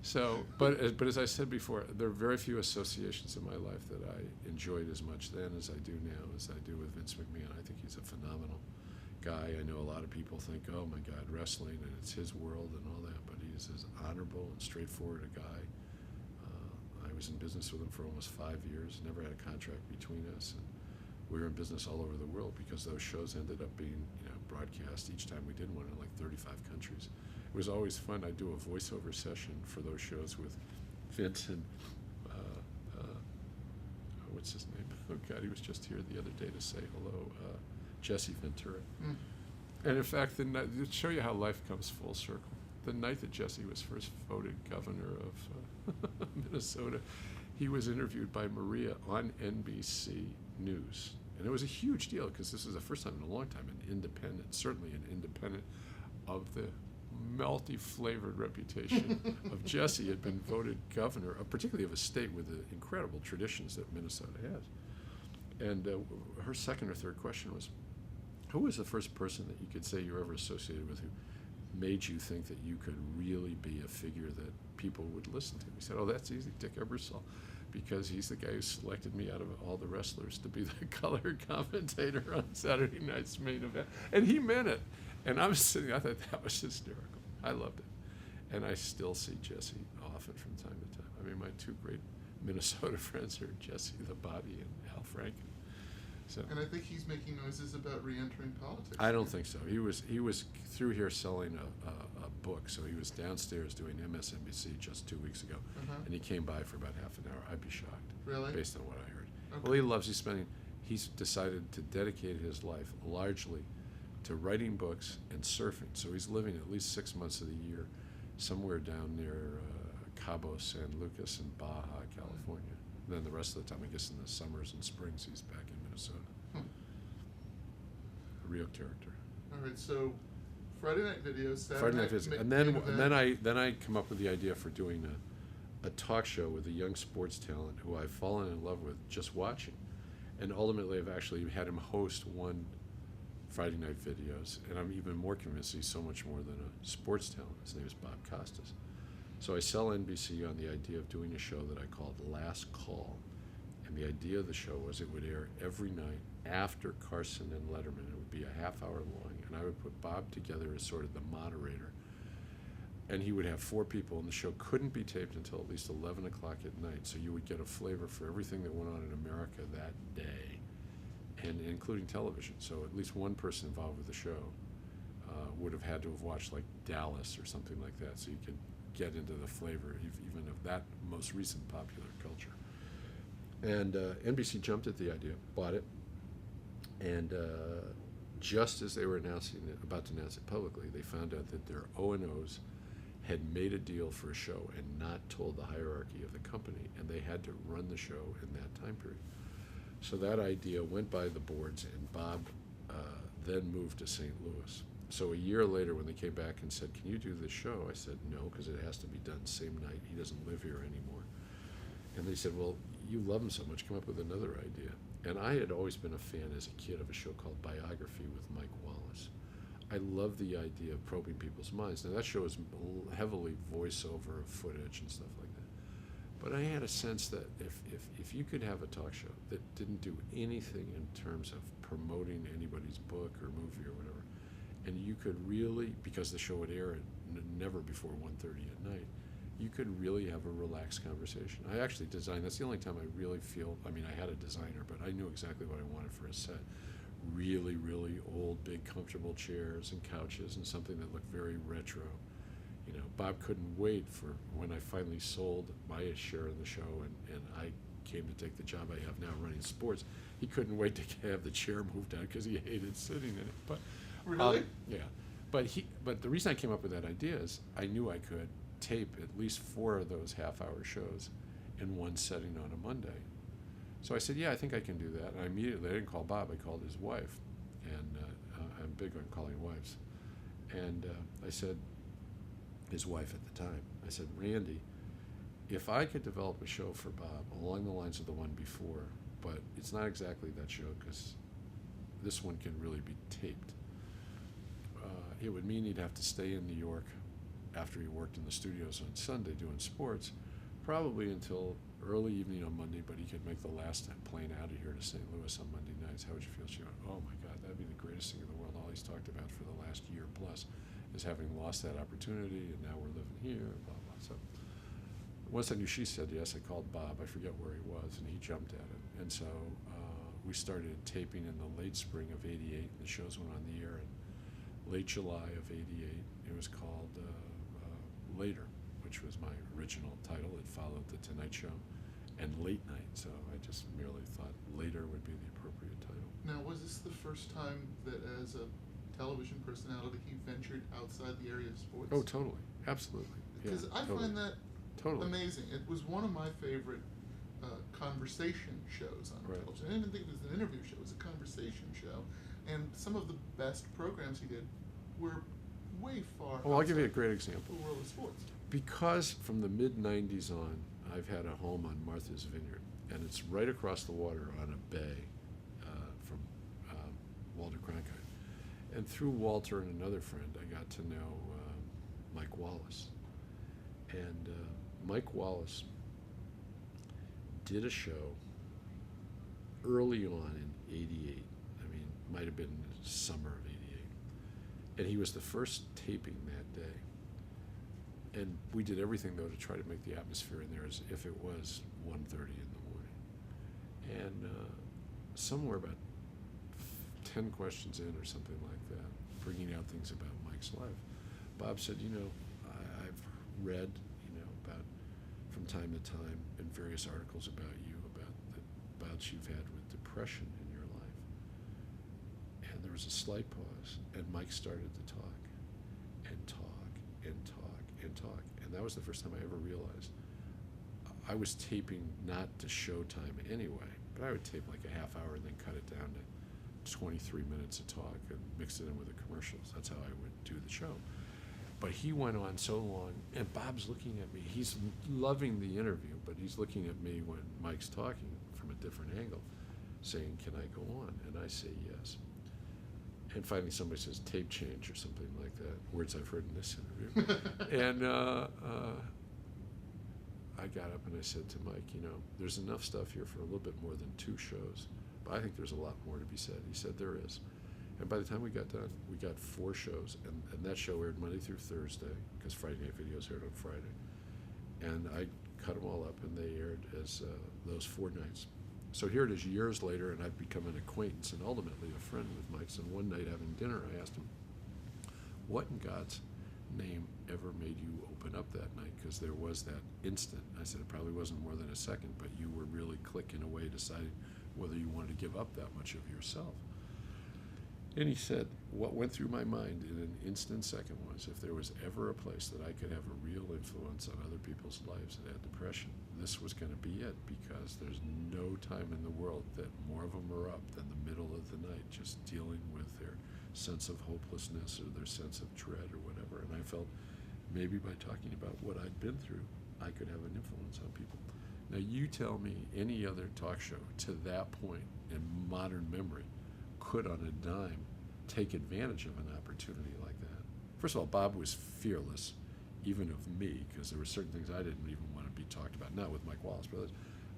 So, but as I said before, there are very few associations in my life that I enjoyed as much then as I do now, as I do with Vince McMahon. I think he's a phenomenal guy. I know a lot of people think, oh my God, wrestling, and it's his world and all that, but he's as honorable and straightforward a guy. I was in business with him for almost 5 years, never had a contract between us, and we were in business all over the world because those shows ended up being, broadcast each time we did one in like 35 countries. It was always fun. I'd do a voiceover session for those shows with Vince and what's his name? Oh God, he was just here the other day to say hello, Jesse Ventura. Mm. And in fact, to show you how life comes full circle, the night that Jesse was first voted governor of Minnesota, he was interviewed by Maria on NBC News. And it was a huge deal because this is the first time in a long time an independent, certainly an independent of the multi-flavored reputation of Jesse had been voted governor, particularly of a state with the incredible traditions that Minnesota has. And her second or third question was, who was the first person that you could say you were ever associated with who made you think that you could really be a figure that people would listen to? He said, oh, that's easy, Dick Ebersol, because he's the guy who selected me out of all the wrestlers to be the color commentator on Saturday night's main event. And he meant it. And I was sitting, I thought that was hysterical. I loved it. And I still see Jesse often from time to time. I mean, my two great Minnesota friends are Jesse the Body and Al Franken. So, And I think he's making noises about re-entering politics. I don't think so. He was through here selling a book. So he was downstairs doing MSNBC just 2 weeks ago. And he came by for about half an hour. I'd be shocked. Really? Based on what I heard. Okay. Well, he's decided to dedicate his life largely to writing books and surfing. So he's living at least 6 months of the year somewhere down near Cabo San Lucas in Baja, California. And then the rest of the time, I guess in the summers and springs, he's back in Minnesota. A real character. All right, so Friday night videos, Saturday Friday night night visits. And then I come up with the idea for doing a talk show with a young sports talent who I've fallen in love with just watching. And ultimately, I've actually had him host one Friday night videos, and I'm even more convinced he's so much more than a sports talent. His name is Bob Costas. So I sell NBC on the idea of doing a show that I called Last Call. And the idea of the show was it would air every night after Carson and Letterman. It would be a half hour long, and I would put Bob together as sort of the moderator. And he would have 4 people, and the show couldn't be taped until at least 11 o'clock at night. So you would get a flavor for everything that went on in America that day, and including television. So at least one person involved with the show would have had to have watched like Dallas or something like that, so you could get into the flavor even of that most recent popular culture. And NBC jumped at the idea, bought it, and just as they were about to announce it publicly, they found out that their O&Os had made a deal for a show and not told the hierarchy of the company, and they had to run the show in that time period. So that idea went by the boards, and Bob then moved to St. Louis. So a year later, when they came back and said, can you do this show? I said, no, because it has to be done same night. He doesn't live here anymore. And they said, well, you love him so much, come up with another idea. And I had always been a fan as a kid of a show called Biography with Mike Wallace. I love the idea of probing people's minds. Now, that show is heavily voiceover footage and stuff like that. But I had a sense that if you could have a talk show that didn't do anything in terms of promoting anybody's book or movie or whatever, and you could really, because the show would air at never before 1:30 at night, you could really have a relaxed conversation. I actually designed, that's the only time I really feel, I mean, I had a designer, but I knew exactly what I wanted for a set. Really, really old, big, comfortable chairs and couches and something that looked very retro. You know, Bob couldn't wait for when I finally sold my share of the show, and I came to take the job I have now running sports, he couldn't wait to have the chair moved out because he hated sitting in it. But Really? yeah. But the reason I came up with that idea is I knew I could tape at least 4 of those half-hour shows in one setting on a Monday. So I said, yeah, I think I can do that. And I didn't call Bob, I called his wife. And I'm big on calling wives. And I said, his wife at the time, I said, Randy, if I could develop a show for Bob along the lines of the one before, but it's not exactly that show because this one can really be taped, it would mean he'd have to stay in New York after he worked in the studios on Sunday doing sports, probably until early evening on Monday, but he could make the last plane out of here to St. Louis on Monday nights. How would you feel? She went, oh my God, that'd be the greatest thing in the world. All he's talked about for the last year plus is having lost that opportunity, and now we're living here, blah, blah. So once I knew she said yes, I called Bob. I forget where he was, and he jumped at it. And so we started taping in the late spring of '88, and the shows went on the air in late July of '88. It was called Later, which was my original title. It followed The Tonight Show and Late Night, so I just merely thought Later would be the appropriate title. Now, was this the first time that as a television personality he ventured outside the area of sports? Oh, totally. Absolutely. Because Yeah, I totally. find that Totally. amazing. It was one of my favorite conversation shows on Right. television. I didn't think it was an interview show, it was a conversation show. And some of the best programs he did were way far Well, I'll give you a outside great example. the world of sports. Because from the mid-'90s on, I've had a home on Martha's Vineyard, and it's right across the water on a bay from Walter Cronkite. And through Walter and another friend, I got to know Mike Wallace. And Mike Wallace did a show early on in '88. I mean, might have been the summer of '88. And he was the first taping that day. And we did everything, though, to try to make the atmosphere in there as if it was 1:30 in the morning. And somewhere about 10 questions in or something like that, bringing out things about Mike's life, Bob said, I've read, about from time to time in various articles about you, about the bouts you've had with depression in your life. And there was a slight pause, and Mike started to talk and talk and talk and talk. And that was the first time I ever realized I was taping not to Showtime anyway, but I would tape like a half hour and then cut it down to 23 minutes of talk and mix it in with the commercials. That's how I would do the show. But he went on so long, and Bob's looking at me. He's loving the interview, but he's looking at me when Mike's talking from a different angle, saying, can I go on? And I say yes. And finally somebody says tape change or something like that, words I've heard in this interview. And I got up and I said to Mike, there's enough stuff here for a little bit more than 2 shows, but I think there's a lot more to be said. He said, there is. And by the time we got done, we got 4 shows, and that show aired Monday through Thursday, because Friday Night Videos aired on Friday. And I cut them all up, and they aired as those 4 nights. So here it is years later, and I've become an acquaintance and ultimately a friend with Mike's. And one night having dinner, I asked him, what in God's name ever made you open up that night? Because there was that instant. I said, it probably wasn't more than a second, but you were really clicking away, deciding whether you wanted to give up that much of yourself. And he said, what went through my mind in an instant second was, if there was ever a place that I could have a real influence on other people's lives that had depression, this was going to be it, because there's no time in the world that more of them are up than the middle of the night, just dealing with their sense of hopelessness or their sense of dread or whatever. And I felt maybe by talking about what I'd been through, I could have an influence on people. Now you tell me any other talk show to that point in modern memory could on a dime take advantage of an opportunity like that. First of all, Bob was fearless, even of me, because there were certain things I didn't even want to be talked about, not with Mike Wallace,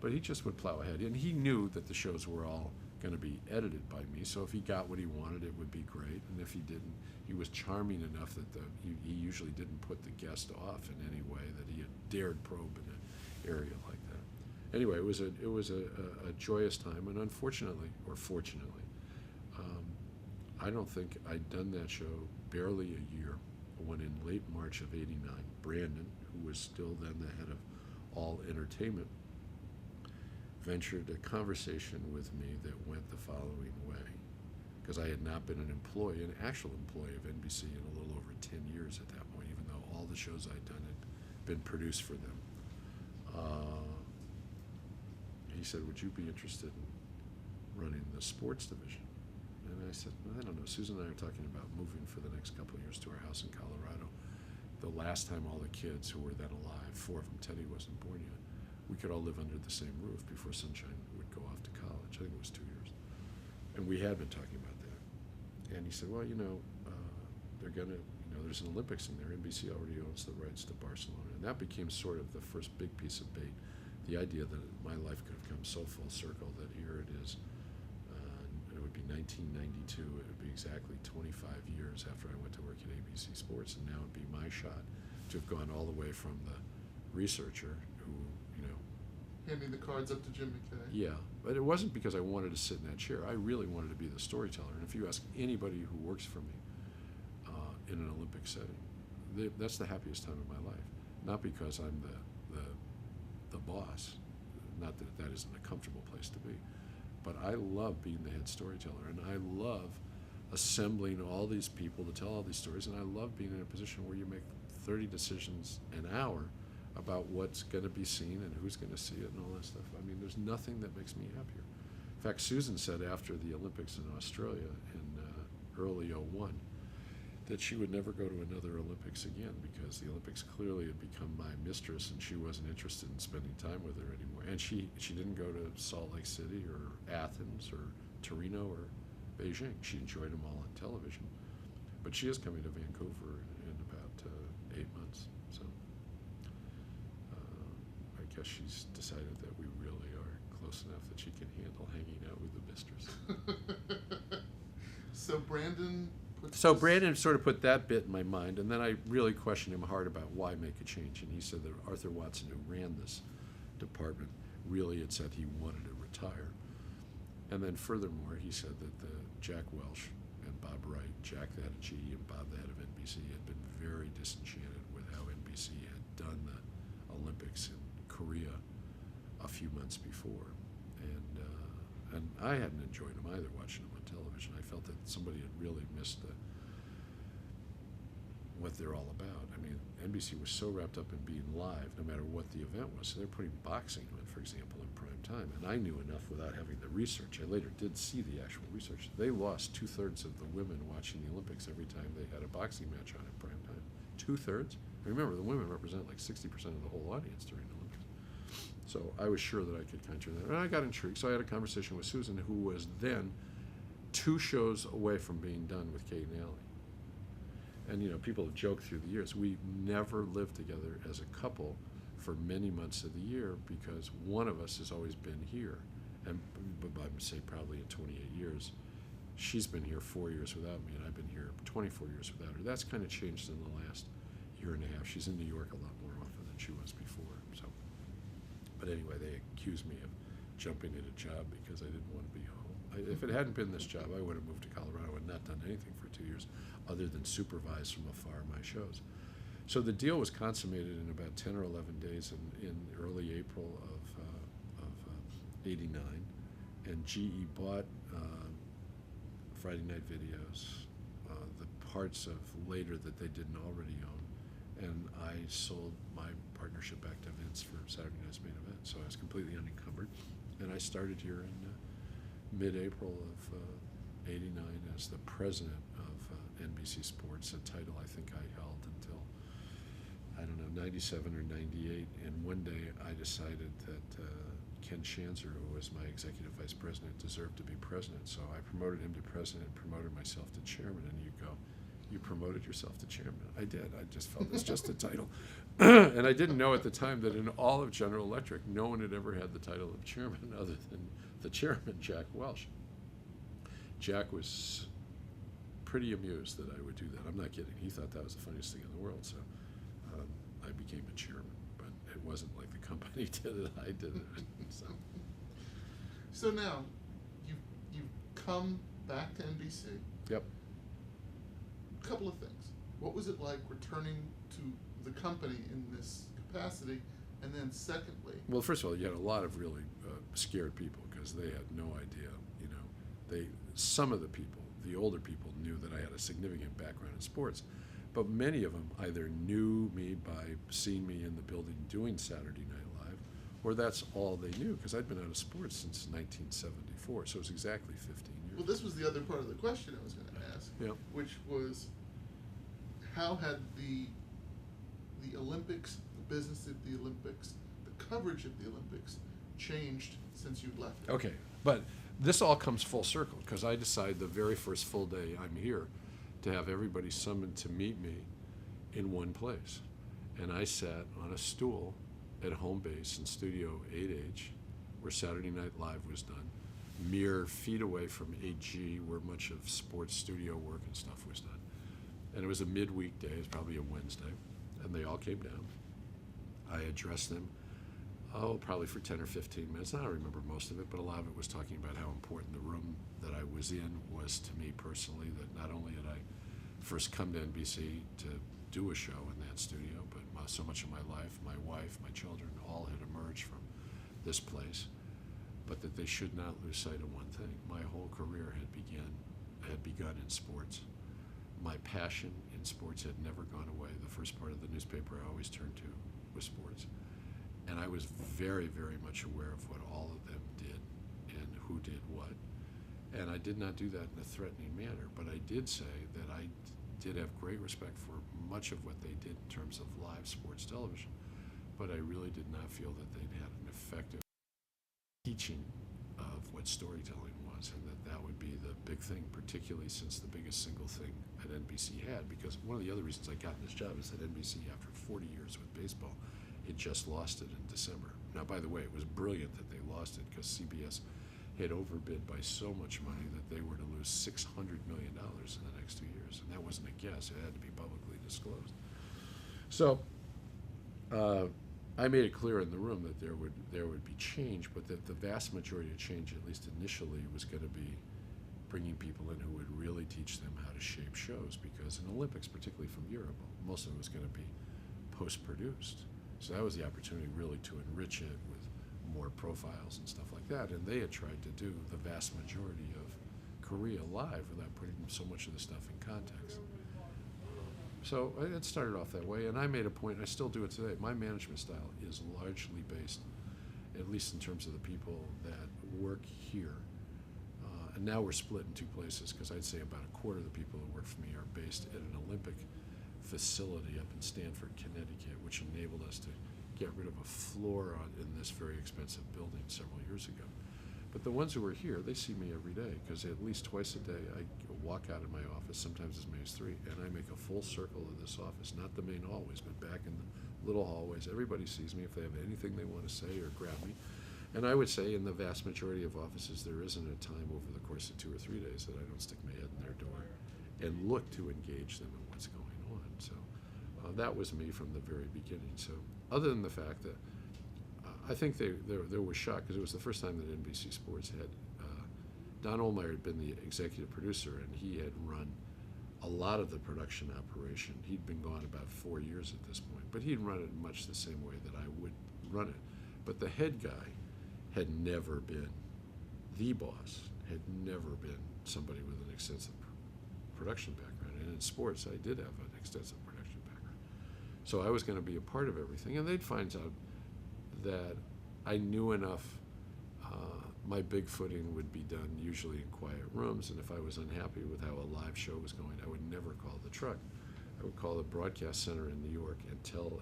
but he just would plow ahead. And he knew that the shows were all going to be edited by me, so if he got what he wanted, it would be great. And if he didn't, he was charming enough that he usually didn't put the guest off in any way that he had dared probe in an area like that. Anyway, it was a joyous time, and unfortunately, or fortunately, I don't think I'd done that show barely a year when in late March of '89, Brandon, who was still then the head of all entertainment, ventured a conversation with me that went the following way, because I had not been an actual employee of NBC in a little over 10 years at that point, even though all the shows I'd done had been produced for them. He said, would you be interested in running the sports division? And I said, well, I don't know. Susan and I are talking about moving for the next couple of years to our house in Colorado. The last time all the kids who were then alive, 4 of them, Teddy wasn't born yet, we could all live under the same roof before Sunshine would go off to college. I think it was 2 years. And we had been talking about that. And he said, well, they're going to, there's an Olympics in there. NBC already owns the rights to Barcelona. And that became sort of the first big piece of bait. The idea that my life could have come so full circle that here it is. It would be 1992. It would be exactly 25 years after I went to work at ABC Sports. And now it would be my shot to have gone all the way from the researcher who, handing the cards up to Jim McKay. Yeah, but it wasn't because I wanted to sit in that chair. I really wanted to be the storyteller. And if you ask anybody who works for me in an Olympic setting, that's the happiest time of my life. Not because I'm the boss, not that that isn't a comfortable place to be, but I love being the head storyteller, and I love assembling all these people to tell all these stories, and I love being in a position where you make 30 decisions an hour about what's going to be seen and who's going to see it and all that stuff. I mean, there's nothing that makes me happier. In fact, Susan said after the Olympics in Australia in early '01 that she would never go to another Olympics again because the Olympics clearly had become my mistress and she wasn't interested in spending time with her anymore. And she didn't go to Salt Lake City or Athens or Torino or Beijing. She enjoyed them all on television. But she is coming to Vancouver in about 8 months. So I guess she's decided that we really are close enough that she can handle hanging out with the mistress. So Brandon sort of put that bit in my mind, and then I really questioned him hard about why make a change. And he said that Arthur Watson, who ran this department, really had said he wanted to retire. And then furthermore, he said that Jack Welch and Bob Wright, Jack the head of GE and Bob the head of NBC, had been very disenchanted with how NBC had done the Olympics in Korea a few months before. And I hadn't enjoyed them either, watching them on television. I felt that somebody had really missed what they're all about. I mean, NBC was so wrapped up in being live, no matter what the event was. So they're putting boxing on, for example, in prime time. And I knew enough without having the research. I later did see the actual research. They lost 2/3 of the women watching the Olympics every time they had a boxing match on at prime time. 2/3? Remember, the women represent like 60% of the whole audience during the Olympics. So I was sure that I could conjure that. And I got intrigued. So I had a conversation with Susan, who was then 2 shows away from being done with Kate and Allie. And, people have joked through the years. We never lived together as a couple for many months of the year because one of us has always been here. And I would say probably in 28 years. She's been here 4 years without me, and I've been here 24 years without her. That's kind of changed in the last year and a half. She's in New York a lot more often than she was before. So, but anyway, they accused me of jumping at a job because I didn't want to be home. If it hadn't been this job, I would have moved to Colorado and not done anything for 2 years other than supervise from afar my shows. So the deal was consummated in about 10 or 11 days in early April of '89, and GE bought Friday Night Videos, the parts of later that they didn't already own, and I sold my partnership back to Vince for Saturday Night's Main Event. So I was completely unencumbered, and I started here in mid-April of '89 as the president of NBC Sports, a title I think I held until, I don't know, 97 or 98. And one day I decided that Ken Shanzer, who was my executive vice president, deserved to be president. So I promoted him to president and promoted myself to chairman. And you go, you promoted yourself to chairman? I did. I just felt it's just a title. And I didn't know at the time that in all of General Electric, no one had ever had the title of chairman other than the chairman, Jack Welch. Jack was pretty amused that I would do that. I'm not kidding. He thought that was the funniest thing in the world. So I became a chairman, but it wasn't like the company did it. I did it. So now you've come back to NBC. Yep. A couple of things. What was it like returning to the company in this capacity? And then secondly, Well, first of all, you had a lot of really scared people because they had no idea. You know, some of the people, the older people, knew that I had a significant background in sports, but many of them either knew me by seeing me in the building doing Saturday Night Live, or that's all they knew because I'd been out of sports since 1974, so it was exactly 15 years. well, this was the other part of the question I was going to ask, Yeah. which was, how had the Olympics, the business of the Olympics, the coverage of the Olympics changed since you left? Okay, but this all comes full circle because I decided the very first full day I'm here to have everybody summoned to meet me in one place. And I sat on a stool at home base in Studio 8H, where Saturday Night Live was done, mere feet away from 8G, where much of sports studio work and stuff was done. And it was a midweek day, it was probably a Wednesday, and they all came down. I addressed them, probably for 10 or 15 minutes. I don't remember most of it, but a lot of it was talking about how important the room that I was in was to me personally, that not only had I first come to NBC to do a show in that studio, but so much of my life, my wife, my children, all had emerged from this place, but that they should not lose sight of one thing. My whole career had begun in sports. My passion in sports had never gone away. The first part of the newspaper I always turned to was sports. And I was very, very much aware of what all of them did and who did what. And I did not do that in a threatening manner, but I did say that I did have great respect for much of what they did in terms of live sports television, but I really did not feel that they'd had an effective teaching of what storytelling was, and that would be the big thing, particularly since the biggest single thing that NBC had, because one of the other reasons I got in this job is that NBC, after 40 years with baseball, it just lost it in December. Now, by the way, it was brilliant that they lost it because CBS had overbid by so much money that they were to lose $600 million in the next 2 years. And that wasn't a guess, it had to be publicly disclosed. So I made it clear in the room that there would be change, but that the vast majority of change, at least initially, was going to be bringing people in who would really teach them how to shape shows, because in Olympics, particularly from Europe, most of it was going to be post-produced. So that was the opportunity really to enrich it with more profiles and stuff like that. And they had tried to do the vast majority of Korea live without putting so much of the stuff in context. So it started off that way, and I made a point, I still do it today. My management style is largely based, at least in terms of the people that work here. And now we're split in two places, because I'd say about a quarter of the people that work for me are based at an Olympic facility up in Stamford, Connecticut, which enabled us to get rid of a floor in this very expensive building several years ago. But the ones who are here, they see me every day, because at least twice a day I walk out of my office, sometimes as many as 3, and I make a full circle of this office, not the main hallways, but back in the little hallways. Everybody sees me if they have anything they want to say or grab me. And I would say in the vast majority of offices, there isn't a time over the course of 2 or 3 days that I don't stick my head in their door and look to engage them in what's going on. So that was me from the very beginning. So other than the fact that I think they were shocked, because it was the first time that NBC Sports had, Don Ohlmeyer had been the executive producer, and he had run a lot of the production operation. He'd been gone about 4 years at this point, but he'd run it much the same way that I would run it. But the head guy had never been the boss, had never been somebody with an extensive production background. And in sports, I did have an extensive production background. So I was going to be a part of everything, and they'd find out that I knew enough. My big footing would be done usually in quiet rooms, and if I was unhappy with how a live show was going, I would never call the truck. I would call the broadcast center in New York and tell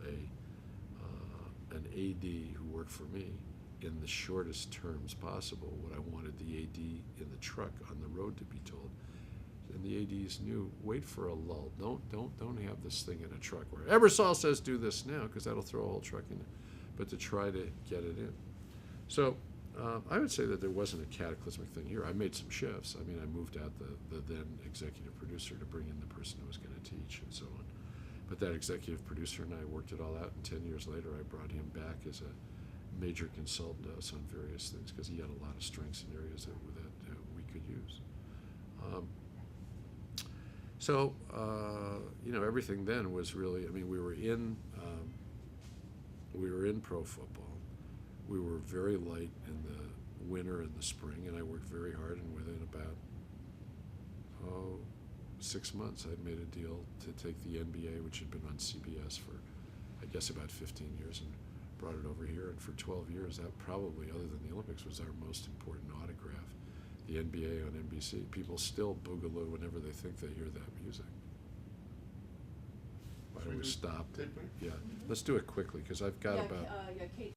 an AD who worked for me in the shortest terms possible what I wanted the AD in the truck on the road to be told. And the ADs knew, wait for a lull. Don't have this thing in a truck where Ebersol says do this now, because that'll throw a whole truck in it. But to try to get it in. So I would say that there wasn't a cataclysmic thing here. I made some shifts. I mean, I moved out the then executive producer to bring in the person who was going to teach and so on. But that executive producer and I worked it all out, and 10 years later I brought him back as a major consultant to us on various things, because he had a lot of strengths in areas that we could use. Everything then was really, I mean, we were in We were in pro football. We were very light in the winter and the spring, and I worked very hard. And within about 6 months, I'd made a deal to take the NBA, which had been on CBS for, I guess, about 15 years, and brought it over here. And for 12 years, that probably, other than the Olympics, was our most important autograph. The NBA on NBC. People still boogaloo whenever they think they hear that music. Why Should we don't we do stop? tape break? Yeah, let's do it quickly because I've got Yeah, about. yeah, Kate